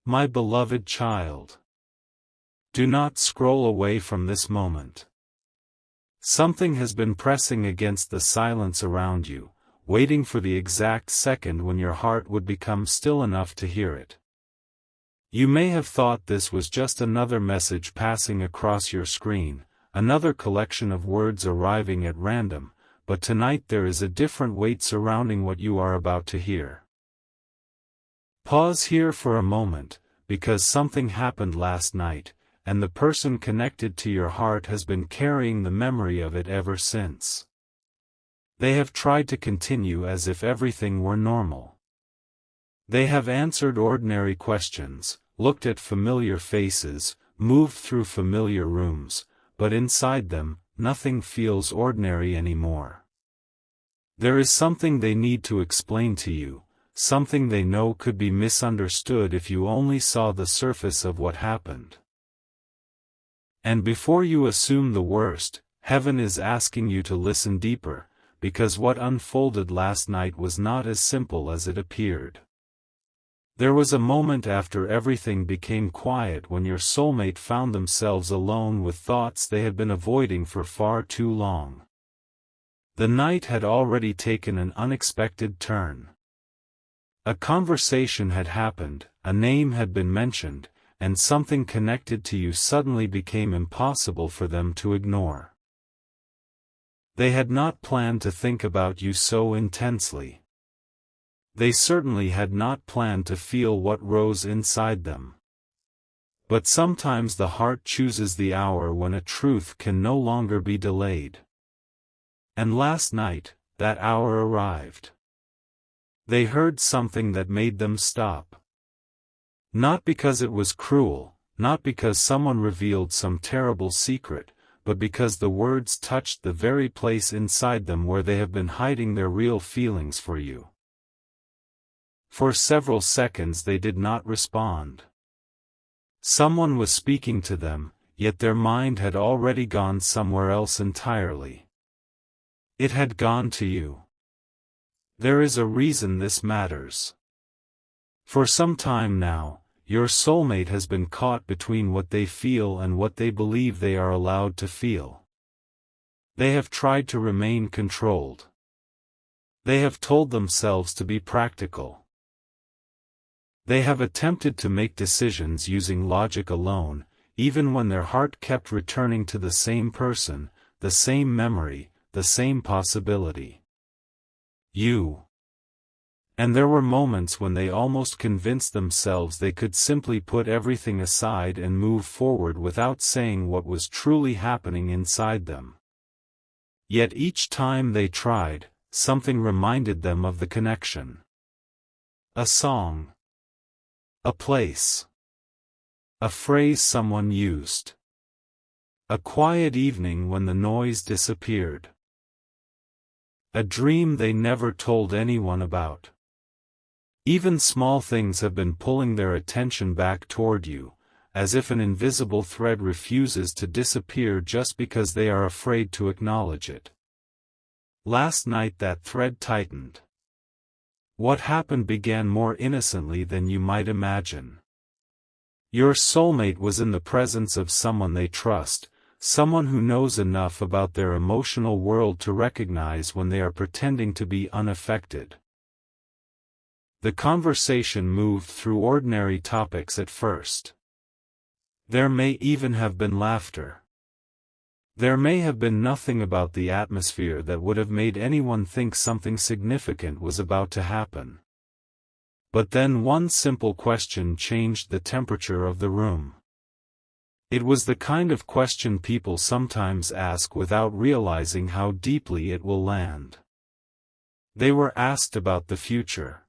My beloved child. Do not scroll away from this moment. Something has been pressing against the silence around you, waiting for the exact second when your heart would become still enough to hear it. You may have thought this was just another message passing across your screen, another collection of words arriving at random, but tonight there is a different weight surrounding what you are about to hear. Pause here for a moment, because something happened last night, and the person connected to your heart has been carrying the memory of it ever since. They have tried to continue as if everything were normal. They have answered ordinary questions, looked at familiar faces, moved through familiar rooms, but inside them, nothing feels ordinary anymore. There is something they need to explain to you, something they know could be misunderstood if you only saw the surface of what happened. And before you assume the worst, heaven is asking you to listen deeper, because what unfolded last night was not as simple as it appeared. There was a moment after everything became quiet when your soulmate found themselves alone with thoughts they had been avoiding for far too long. The night had already taken an unexpected turn. A conversation had happened, a name had been mentioned, and something connected to you suddenly became impossible for them to ignore. They had not planned to think about you so intensely. They certainly had not planned to feel what rose inside them. But sometimes the heart chooses the hour when a truth can no longer be delayed. And last night, that hour arrived. They heard something that made them stop. Not because it was cruel, not because someone revealed some terrible secret, but because the words touched the very place inside them where they have been hiding their real feelings for you. For several seconds they did not respond. Someone was speaking to them, yet their mind had already gone somewhere else entirely. It had gone to you. There is a reason this matters. For some time now, your soulmate has been caught between what they feel and what they believe they are allowed to feel. They have tried to remain controlled. They have told themselves to be practical. They have attempted to make decisions using logic alone, even when their heart kept returning to the same person, the same memory, the same possibility. You. And there were moments when they almost convinced themselves they could simply put everything aside and move forward without saying what was truly happening inside them. Yet each time they tried, something reminded them of the connection. A song. A place. A phrase someone used. A quiet evening when the noise disappeared. A dream they never told anyone about. Even small things have been pulling their attention back toward you, as if an invisible thread refuses to disappear just because they are afraid to acknowledge it. Last night that thread tightened. What happened began more innocently than you might imagine. Your soulmate was in the presence of someone they trust, someone who knows enough about their emotional world to recognize when they are pretending to be unaffected. The conversation moved through ordinary topics at first. There may even have been laughter. There may have been nothing about the atmosphere that would have made anyone think something significant was about to happen. But then one simple question changed the temperature of the room. It was the kind of question people sometimes ask without realizing how deeply it will land. They were asked about the future.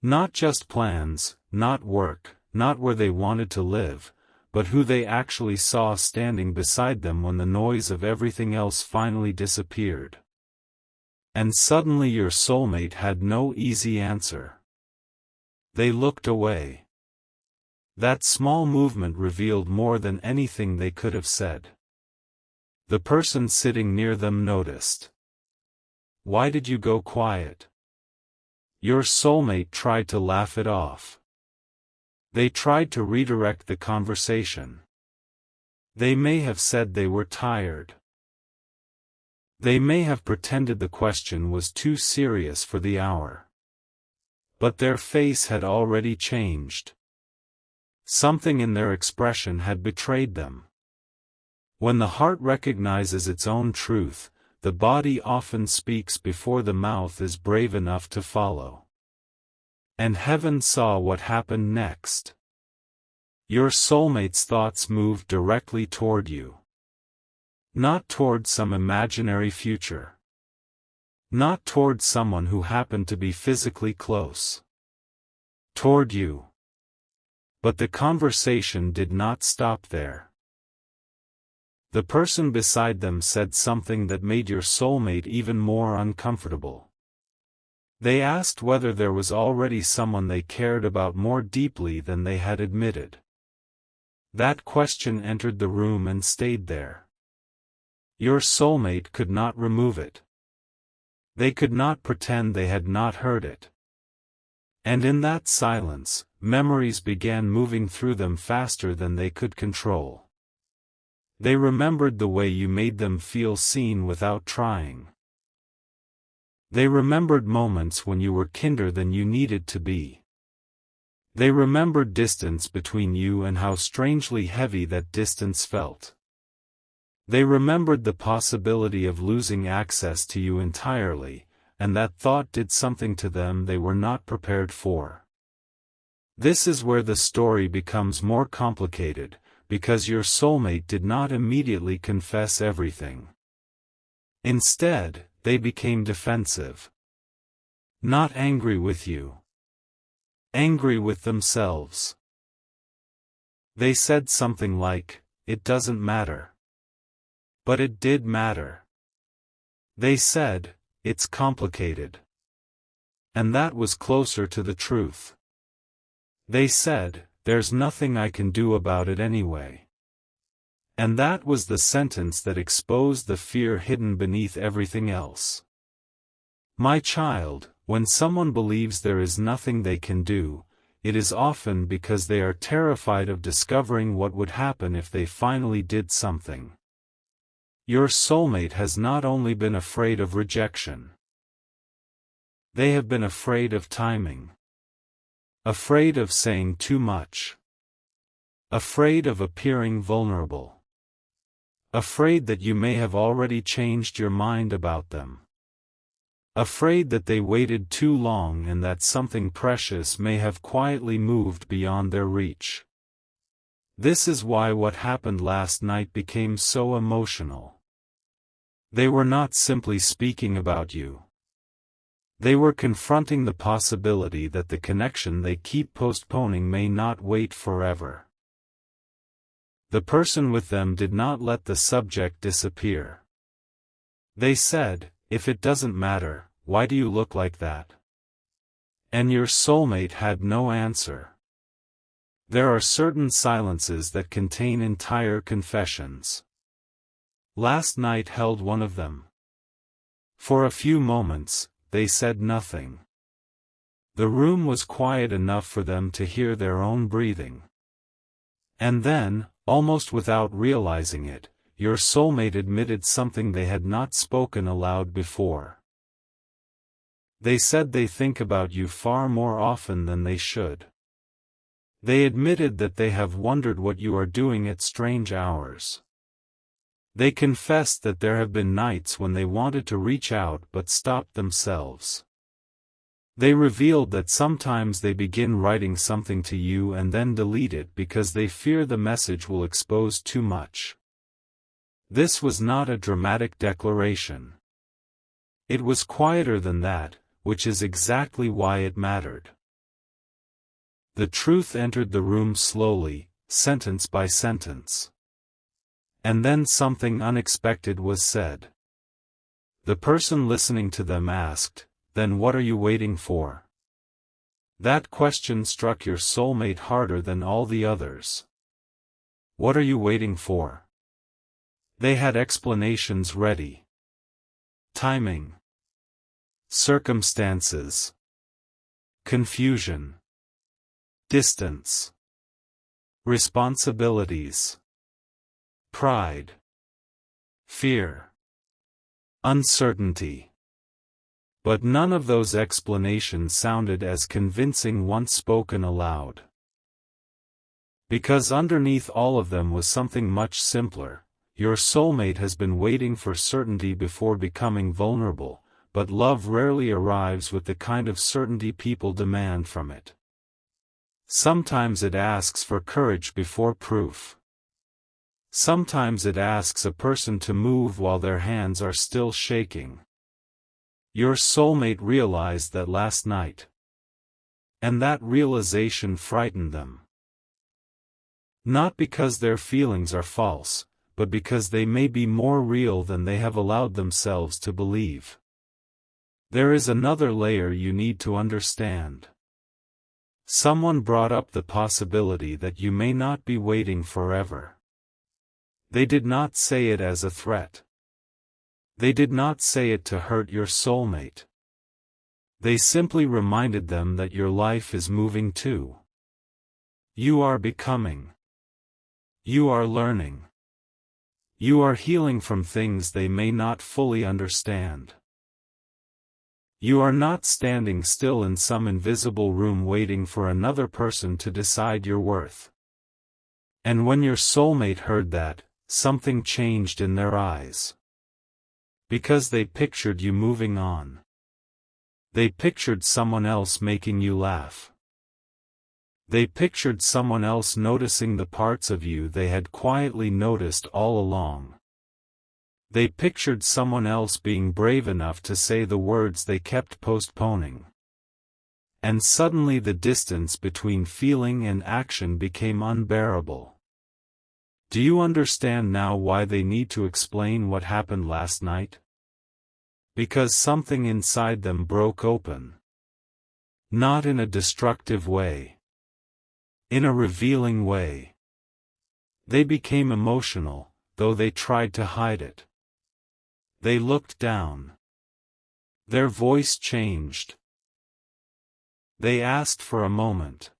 Not just plans, not work, not where they wanted to live, but who they actually saw standing beside them when the noise of everything else finally disappeared. And suddenly your soulmate had no easy answer. They looked away. That small movement revealed more than anything they could have said. The person sitting near them noticed. "Why did you go quiet?" Your soulmate tried to laugh it off. They tried to redirect the conversation. They may have said they were tired. They may have pretended the question was too serious for the hour. But their face had already changed. Something in their expression had betrayed them. When the heart recognizes its own truth, the body often speaks before the mouth is brave enough to follow. And heaven saw what happened next. Your soulmate's thoughts moved directly toward you. Not toward some imaginary future. Not toward someone who happened to be physically close. Toward you. But the conversation did not stop there. The person beside them said something that made your soulmate even more uncomfortable. They asked whether there was already someone they cared about more deeply than they had admitted. That question entered the room and stayed there. Your soulmate could not remove it. They could not pretend they had not heard it. And in that silence, memories began moving through them faster than they could control. They remembered the way you made them feel seen without trying. They remembered moments when you were kinder than you needed to be. They remembered distance between you and how strangely heavy that distance felt. They remembered the possibility of losing access to you entirely, and that thought did something to them they were not prepared for. This is where the story becomes more complicated, because your soulmate did not immediately confess everything. Instead, they became defensive. Not angry with you. Angry with themselves. They said something like, "It doesn't matter." But it did matter. They said, "It's complicated." And that was closer to the truth. They said, "There's nothing I can do about it anyway." And that was the sentence that exposed the fear hidden beneath everything else. My child, when someone believes there is nothing they can do, it is often because they are terrified of discovering what would happen if they finally did something. Your soulmate has not only been afraid of rejection. They have been afraid of timing. Afraid of saying too much. Afraid of appearing vulnerable. Afraid that you may have already changed your mind about them. Afraid that they waited too long and that something precious may have quietly moved beyond their reach. This is why what happened last night became so emotional. They were not simply speaking about you. They were confronting the possibility that the connection they keep postponing may not wait forever. The person with them did not let the subject disappear. They said, "If it doesn't matter, why do you look like that?" And your soulmate had no answer. There are certain silences that contain entire confessions. Last night held one of them. For a few moments, they said nothing. The room was quiet enough for them to hear their own breathing. And then, almost without realizing it, your soulmate admitted something they had not spoken aloud before. They said they think about you far more often than they should. They admitted that they have wondered what you are doing at strange hours. They confessed that there have been nights when they wanted to reach out but stopped themselves. They revealed that sometimes they begin writing something to you and then delete it because they fear the message will expose too much. This was not a dramatic declaration. It was quieter than that, which is exactly why it mattered. The truth entered the room slowly, sentence by sentence. And then something unexpected was said. The person listening to them asked, "Then what are you waiting for?" That question struck your soulmate harder than all the others. What are you waiting for? They had explanations ready. Timing. Circumstances. Confusion. Distance. responsibilities, pride, fear, uncertainty. But none of those explanations sounded as convincing once spoken aloud. Because underneath all of them was something much simpler. Your soulmate has been waiting for certainty before becoming vulnerable, but love rarely arrives with the kind of certainty people demand from it. Sometimes it asks for courage before proof. Sometimes it asks a person to move while their hands are still shaking. Your soulmate realized that last night. And that realization frightened them. Not because their feelings are false, but because they may be more real than they have allowed themselves to believe. There is another layer you need to understand. Someone brought up the possibility that you may not be waiting forever. They did not say it as a threat. They did not say it to hurt your soulmate. They simply reminded them that your life is moving too. You are becoming. You are learning. You are healing from things they may not fully understand. You are not standing still in some invisible room waiting for another person to decide your worth. And when your soulmate heard that, something changed in their eyes. Because they pictured you moving on. They pictured someone else making you laugh. They pictured someone else noticing the parts of you they had quietly noticed all along. They pictured someone else being brave enough to say the words they kept postponing. And suddenly the distance between feeling and action became unbearable. Do you understand now why they need to explain what happened last night? Because something inside them broke open. Not in a destructive way. In a revealing way. They became emotional, though they tried to hide it. They looked down. Their voice changed. They asked for a moment.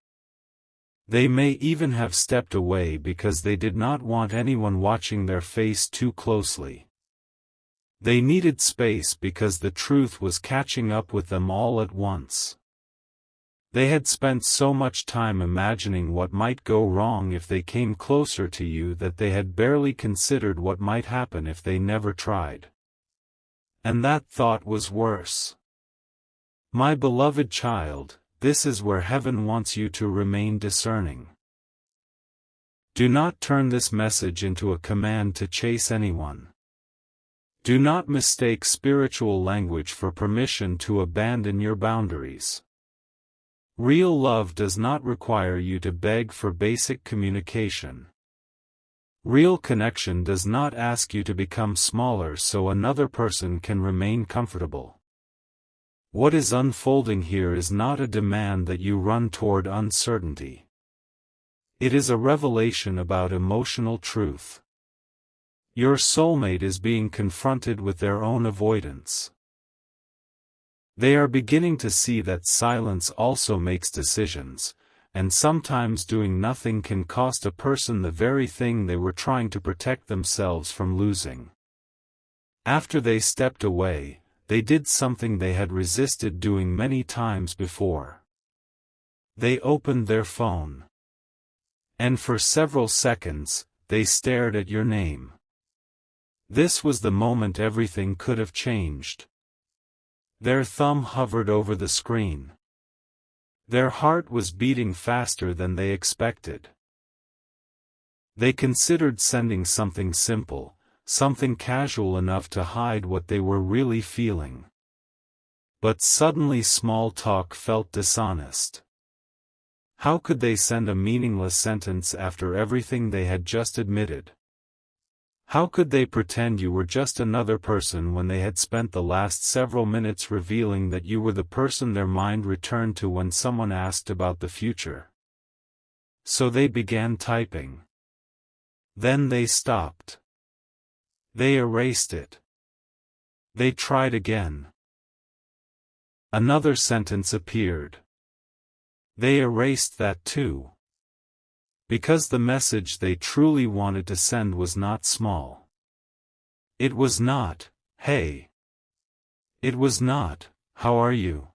They may even have stepped away because they did not want anyone watching their face too closely. They needed space because the truth was catching up with them all at once. They had spent so much time imagining what might go wrong if they came closer to you that they had barely considered what might happen if they never tried. And that thought was worse. My beloved child, this is where heaven wants you to remain discerning. Do not turn this message into a command to chase anyone. Do not mistake spiritual language for permission to abandon your boundaries. Real love does not require you to beg for basic communication. Real connection does not ask you to become smaller so another person can remain comfortable. What is unfolding here is not a demand that you run toward uncertainty. It is a revelation about emotional truth. Your soulmate is being confronted with their own avoidance. They are beginning to see that silence also makes decisions, and sometimes doing nothing can cost a person the very thing they were trying to protect themselves from losing. After they stepped away, they did something they had resisted doing many times before. They opened their phone. And for several seconds, they stared at your name. This was the moment everything could have changed. Their thumb hovered over the screen. Their heart was beating faster than they expected. They considered sending something simple, something casual enough to hide what they were really feeling. But suddenly small talk felt dishonest. How could they send a meaningless sentence after everything they had just admitted? How could they pretend you were just another person when they had spent the last several minutes revealing that you were the person their mind returned to when someone asked about the future? So they began typing. Then they stopped. They erased it. They tried again. Another sentence appeared. They erased that too. Because the message they truly wanted to send was not small. It was not, "Hey." It was not, "How are you?"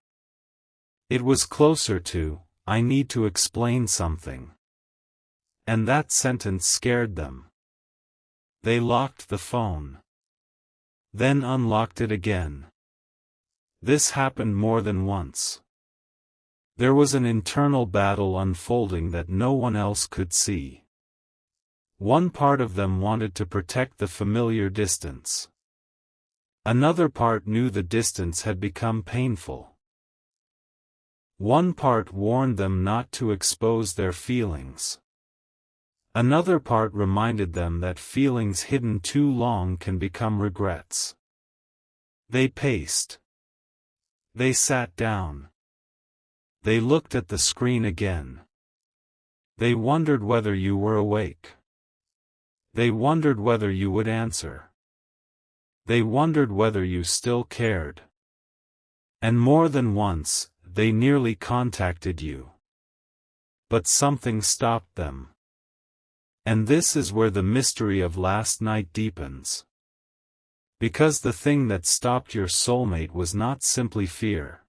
It was closer to, "I need to explain something." And that sentence scared them. They locked the phone. Then unlocked it again. This happened more than once. There was an internal battle unfolding that no one else could see. One part of them wanted to protect the familiar distance. Another part knew the distance had become painful. One part warned them not to expose their feelings. Another part reminded them that feelings hidden too long can become regrets. They paced. They sat down. They looked at the screen again. They wondered whether you were awake. They wondered whether you would answer. They wondered whether you still cared. And more than once, they nearly contacted you. But something stopped them. And this is where the mystery of last night deepens. Because the thing that stopped your soulmate was not simply fear.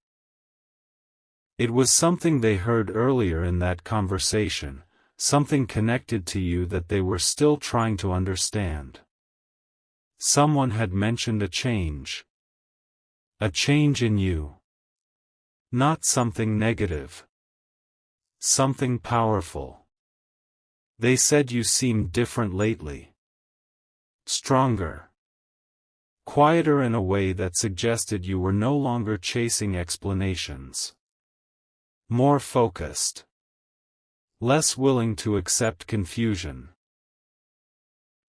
It was something they heard earlier in that conversation, something connected to you that they were still trying to understand. Someone had mentioned a change. A change in you. Not something negative. Something powerful. They said you seemed different lately. Stronger. Quieter in a way that suggested you were no longer chasing explanations. More focused. Less willing to accept confusion.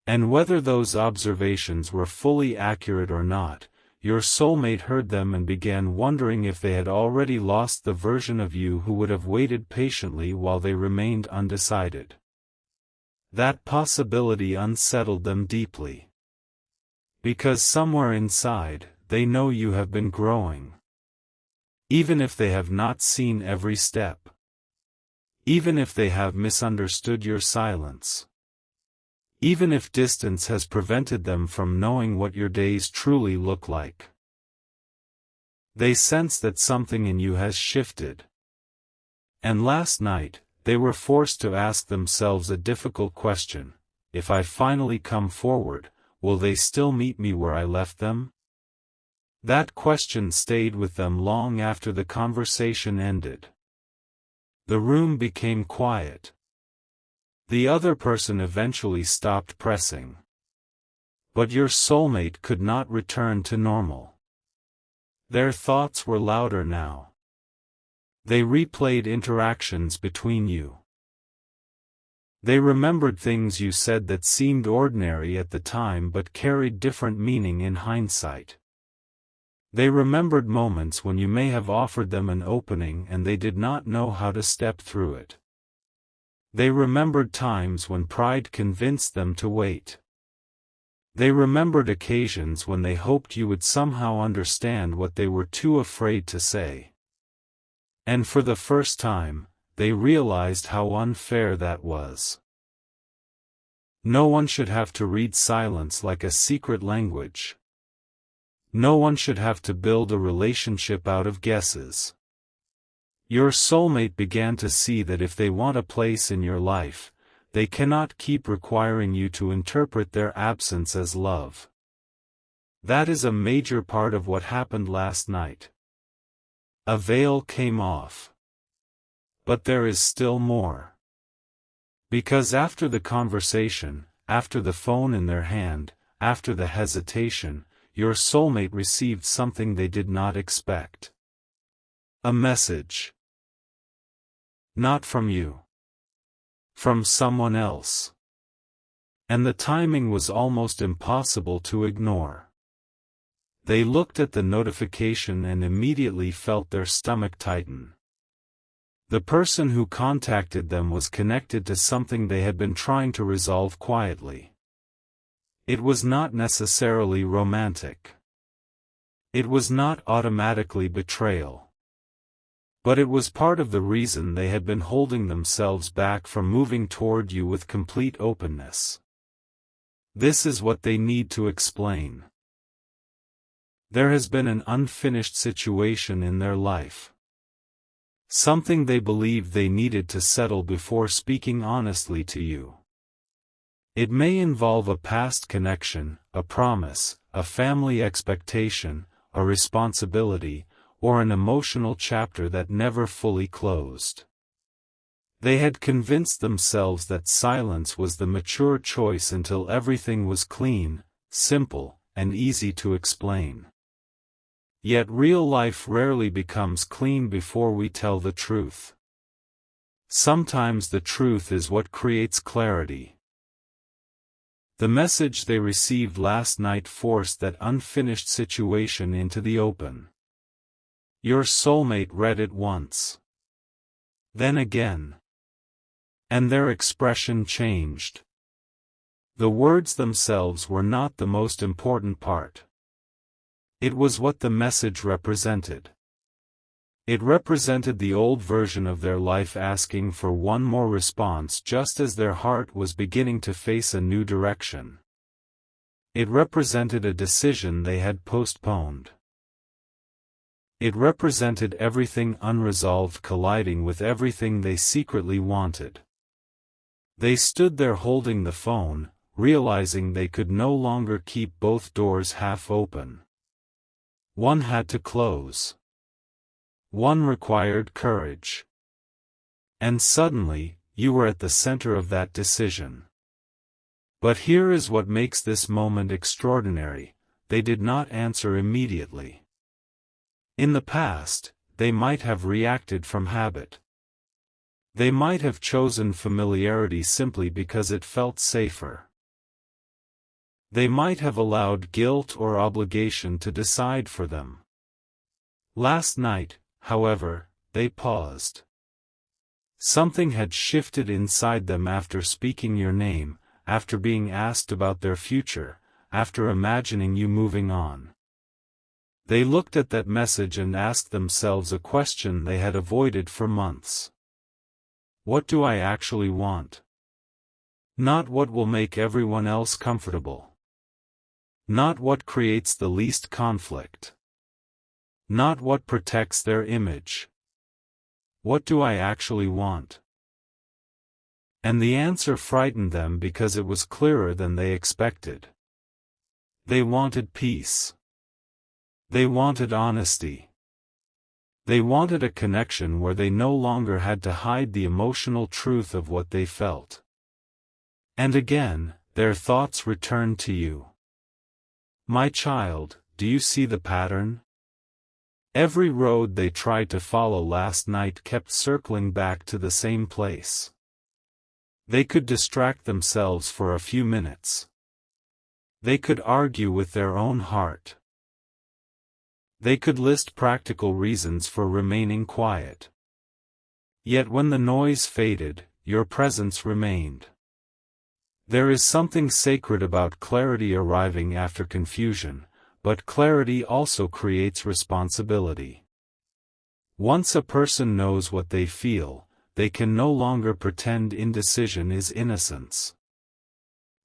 And whether those observations were fully accurate or not, your soulmate heard them and began wondering if they had already lost the version of you who would have waited patiently while they remained undecided. That possibility unsettled them deeply. Because somewhere inside, they know you have been growing. Even if they have not seen every step. Even if they have misunderstood your silence. Even if distance has prevented them from knowing what your days truly look like. They sense that something in you has shifted. And last night, they were forced to ask themselves a difficult question: if I finally come forward, will they still meet me where I left them? That question stayed with them long after the conversation ended. The room became quiet. The other person eventually stopped pressing. But your soulmate could not return to normal. Their thoughts were louder now. They replayed interactions between you. They remembered things you said that seemed ordinary at the time but carried different meaning in hindsight. They remembered moments when you may have offered them an opening and they did not know how to step through it. They remembered times when pride convinced them to wait. They remembered occasions when they hoped you would somehow understand what they were too afraid to say. And for the first time, they realized how unfair that was. No one should have to read silence like a secret language. No one should have to build a relationship out of guesses. Your soulmate began to see that if they want a place in your life, they cannot keep requiring you to interpret their absence as love. That is a major part of what happened last night. A veil came off. But there is still more. Because after the conversation, after the phone in their hand, after the hesitation, your soulmate received something they did not expect. A message. Not from you. From someone else. And the timing was almost impossible to ignore. They looked at the notification and immediately felt their stomach tighten. The person who contacted them was connected to something they had been trying to resolve quietly. It was not necessarily romantic. It was not automatically betrayal. But it was part of the reason they had been holding themselves back from moving toward you with complete openness. This is what they need to explain. There has been an unfinished situation in their life. Something they believed they needed to settle before speaking honestly to you. It may involve a past connection, a promise, a family expectation, a responsibility, or an emotional chapter that never fully closed. They had convinced themselves that silence was the mature choice until everything was clean, simple, and easy to explain. Yet real life rarely becomes clean before we tell the truth. Sometimes the truth is what creates clarity. The message they received last night forced that unfinished situation into the open. Your soulmate read it once. Then again. And their expression changed. The words themselves were not the most important part. It was what the message represented. It represented the old version of their life asking for one more response just as their heart was beginning to face a new direction. It represented a decision they had postponed. It represented everything unresolved colliding with everything they secretly wanted. They stood there holding the phone, realizing they could no longer keep both doors half open. One had to close. One required courage. And suddenly, you were at the center of that decision. But here is what makes this moment extraordinary: they did not answer immediately. In the past, they might have reacted from habit. They might have chosen familiarity simply because it felt safer. They might have allowed guilt or obligation to decide for them. Last night, however, they paused. Something had shifted inside them after speaking your name, after being asked about their future, after imagining you moving on. They looked at that message and asked themselves a question they had avoided for months. What do I actually want? Not what will make everyone else comfortable. Not what creates the least conflict. Not what protects their image. What do I actually want? And the answer frightened them because it was clearer than they expected. They wanted peace. They wanted honesty. They wanted a connection where they no longer had to hide the emotional truth of what they felt. And again, their thoughts returned to you. My child, do you see the pattern? Every road they tried to follow last night kept circling back to the same place. They could distract themselves for a few minutes. They could argue with their own heart. They could list practical reasons for remaining quiet. Yet when the noise faded, your presence remained. There is something sacred about clarity arriving after confusion, but clarity also creates responsibility. Once a person knows what they feel, they can no longer pretend indecision is innocence.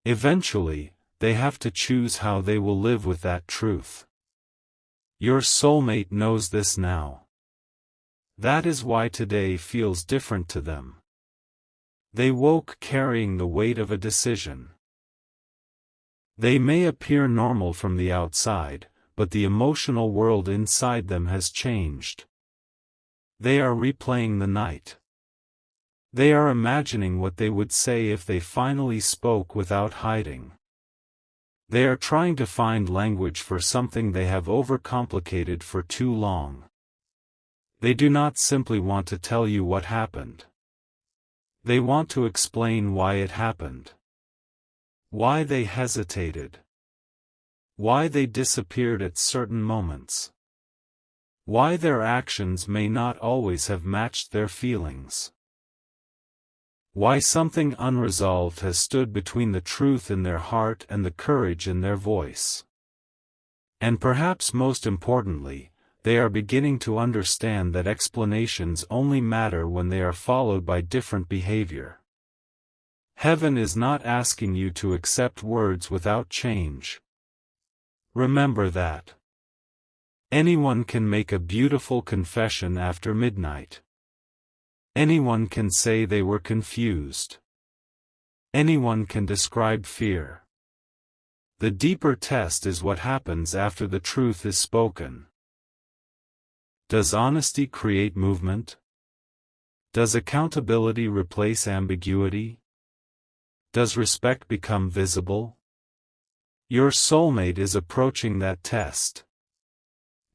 Eventually, they have to choose how they will live with that truth. Your soulmate knows this now. That is why today feels different to them. They woke carrying the weight of a decision. They may appear normal from the outside, but the emotional world inside them has changed. They are replaying the night. They are imagining what they would say if they finally spoke without hiding. They are trying to find language for something they have overcomplicated for too long. They do not simply want to tell you what happened. They want to explain why it happened. Why they hesitated. Why they disappeared at certain moments. Why their actions may not always have matched their feelings. Why something unresolved has stood between the truth in their heart and the courage in their voice. And perhaps most importantly, they are beginning to understand that explanations only matter when they are followed by different behavior. Heaven is not asking you to accept words without change. Remember that. Anyone can make a beautiful confession after midnight. Anyone can say they were confused. Anyone can describe fear. The deeper test is what happens after the truth is spoken. Does honesty create movement? Does accountability replace ambiguity? Does respect become visible? Your soulmate is approaching that test.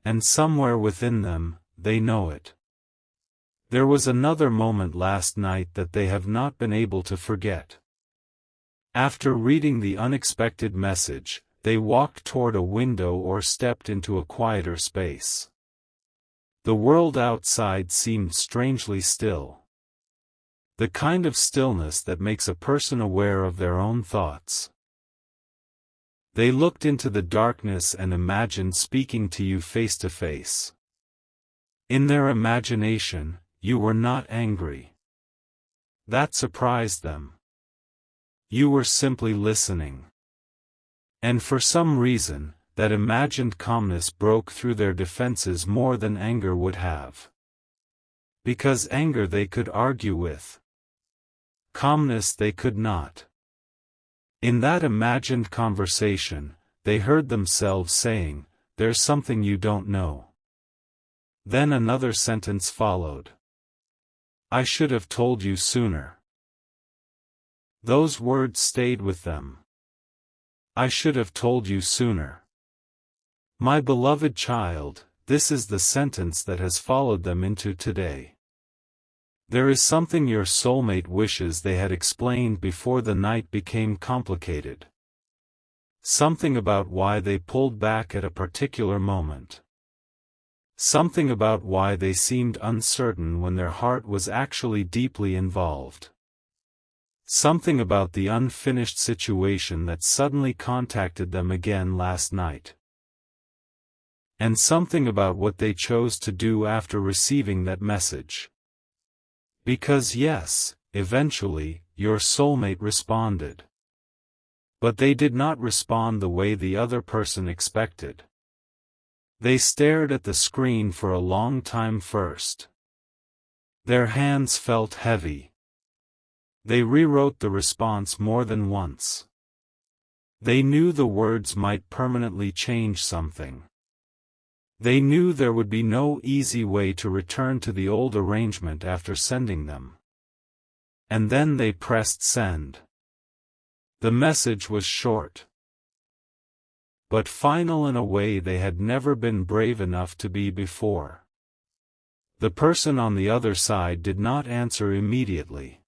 And somewhere within them, they know it. There was another moment last night that they have not been able to forget. After reading the unexpected message, they walked toward a window or stepped into a quieter space. The world outside seemed strangely still. The kind of stillness that makes a person aware of their own thoughts. They looked into the darkness and imagined speaking to you face to face. In their imagination, you were not angry. That surprised them. You were simply listening. And for some reason, that imagined calmness broke through their defenses more than anger would have. Because anger they could argue with. Calmness they could not. In that imagined conversation, they heard themselves saying, "There's something you don't know." Then another sentence followed. "I should have told you sooner." Those words stayed with them. "I should have told you sooner." My beloved child, this is the sentence that has followed them into today. There is something your soulmate wishes they had explained before the night became complicated. Something about why they pulled back at a particular moment. Something about why they seemed uncertain when their heart was actually deeply involved. Something about the unfinished situation that suddenly contacted them again last night. And something about what they chose to do after receiving that message. Because yes, eventually, your soulmate responded. But they did not respond the way the other person expected. They stared at the screen for a long time first. Their hands felt heavy. They rewrote the response more than once. They knew the words might permanently change something. They knew there would be no easy way to return to the old arrangement after sending them. And then they pressed send. The message was short, but final in a way they had never been brave enough to be before. The person on the other side did not answer immediately.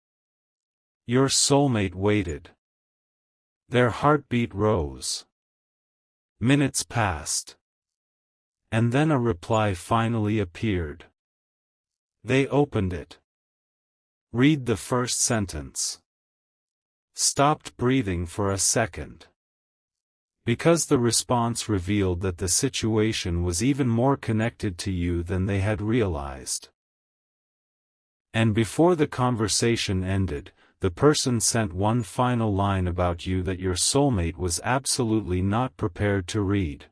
Your soulmate waited. Their heartbeat rose. Minutes passed. And then a reply finally appeared. They opened it. Read the first sentence. Stopped breathing for a second. Because the response revealed that the situation was even more connected to you than they had realized. And before the conversation ended, the person sent one final line about you that your soulmate was absolutely not prepared to read.